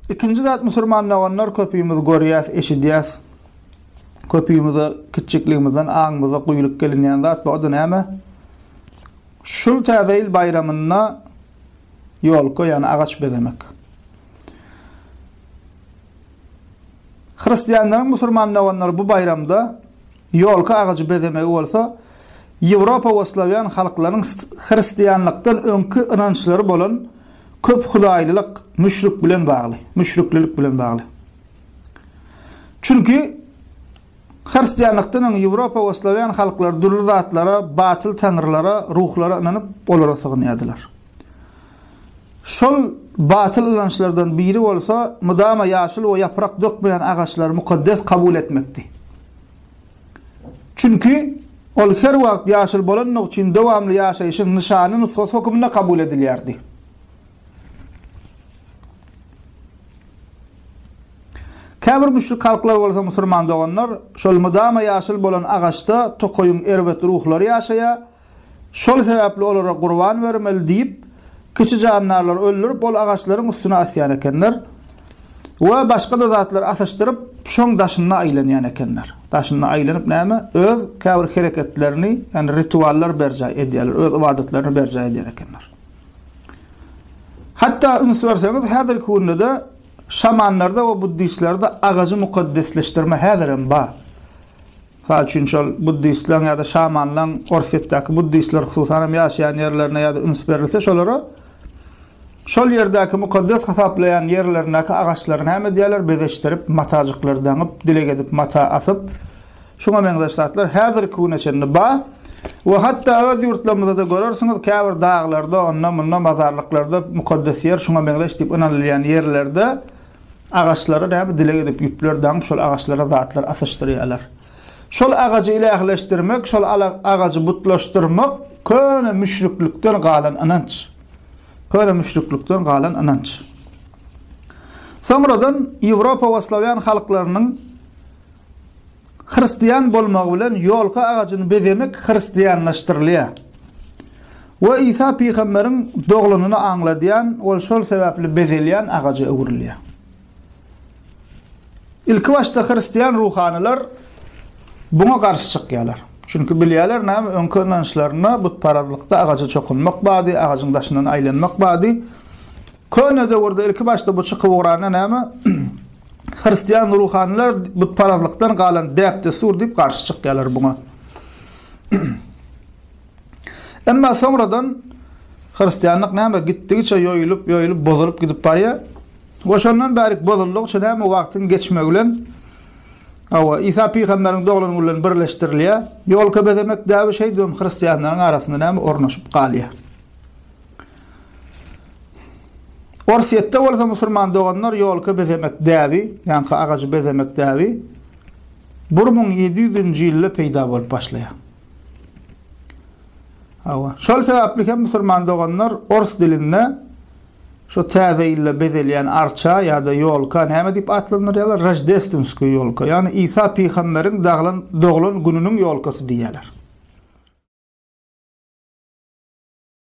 İkinci zat musulmanlar onlar köpüýümüz görýäs, eşidýäs. Köpüýümüze kiçikligimizden aňymyza guýulyp gelinýän zat bu näme? Şul täzeýil bayramyna ýol koýan agaç bezemek. Hristiýanlaryň musulmanlar onlar bu bayramda ýolka agacı bezemek bolsa, Ýewropa we Slavyan halklaryň hristiýanlykdan öňkü inançlary bolan köp hudaýlylyk müşriklik bilen bagly. Çünki hristiýanlykdan Ýewropa we Slavyan halklary durly zatlara, batyl tanrılara, ruhlara inanyp olara sığınýardylar. Şol batyl inançlardan biri bolsa, mudama ýaşyl we ýaprak dökmeýän agaçlary mukaddes kabul etmekdi. Çünki ol her wagt ýaşyl bolanlyk üçin dowamly ýaşaýyşyň nişany nusgat hökümine kabul edilýärdi. Käbir müşrik halklar bolsa musulman doganlar şol mudama ýaşyl bolan agaçda tokoyun erbet ruhlary ýaşaýa, şol sebäpli olara gurban bermeli diýip kiçi jannarlar öldürüp bol agaçlaryň üstüne asýan ekenler we başga da zatlar asaşdyryp şoň daşyna aýlanýan ekenler. Daşyna aýlanyp näme? Öz käbir hereketlerini, ýani rituallar berjä edýärler, öz ibadetlerini berjä edýär ekenler. Hatta üns berseňiz häzirki günde şamanlarda we buddistlarda agacı mukaddesleşdirme häziren bar. Halçyn şol buddistler ýa-da şamanlar Orsetdäki buddistler hususan ýaşaýan ýerlerine ýa-da üns berilse şolary şol ýerdäki mukaddes hasaplayan ýerlerindäki agaçlaryny hem edýärler, bezeşdirip, matajyklar danyp, dilek edip, mata asyp, şoňa meňzeşatlar häzirki güneşende bar. We hatta öz ýurtlarymyzda da görersiňiz, käbir daglarda, ondan mazarlyklarda mukaddes ýer, şoňa meňzeş diýip inanylýan ýerlerde agaçlary hem dilek edip, ýüpler danyp, şol agaçlara zatlar asışdyrýarlar. Şol agacı ilahleşdirmek, şol agacı butlaşdyrmak köne müşriklikden galan inanç. Sonradan Ýewropa we Slavyan halklarynyň hristiýan bolmagy bilen ýolka agaçyny bezemek hristiýanlaşdyrylýar. We İsa peýgamberiň doglunyny aňladýan, ol şol sebäpli bezelýän agacy öwürilýär. İlki başda hristiýan ruhanylar buna garşy çykýarlar. Çünki bilýärler näme öňkü inançlaryna butparazlykda agaça çokunmak bady, agacyň daşyndan aýlanmak bady. Köne döwürde ilki başda bu çykyp ugrana näme hristiýan ruhanylar butparazlykdan galan däpde sur diýip garşy çykýarlar buna. Emma soňradan hristiýanlyk näme gitdigiçe ýoýulyp bozulup gidip barýar. Goşondan bärik bozullyk üçin näme wagtyň geçmegi bilen Awa İsa peýgamberiň dogluny bilen birleşdirilýär. Ýolka bezemek däbi şey diýip hristiýanlaryň arasynda näme ornaşyp galýar. Orsetde bolsa musulman doganlar ýolka bezemek däbi, ýani agacy bezemek däbi 1700-nji ýylda peýda bolup başlaýar. Awa şol sebäpli hem musulman doganlar ors dilinde şu täzeýille bezelýän arça ýa-da ýolka näme diýip atlanýarlar? Rajdestwski ýolka, ýani İsa peýgamberiň doglan gününiň ýolkasy diýerler.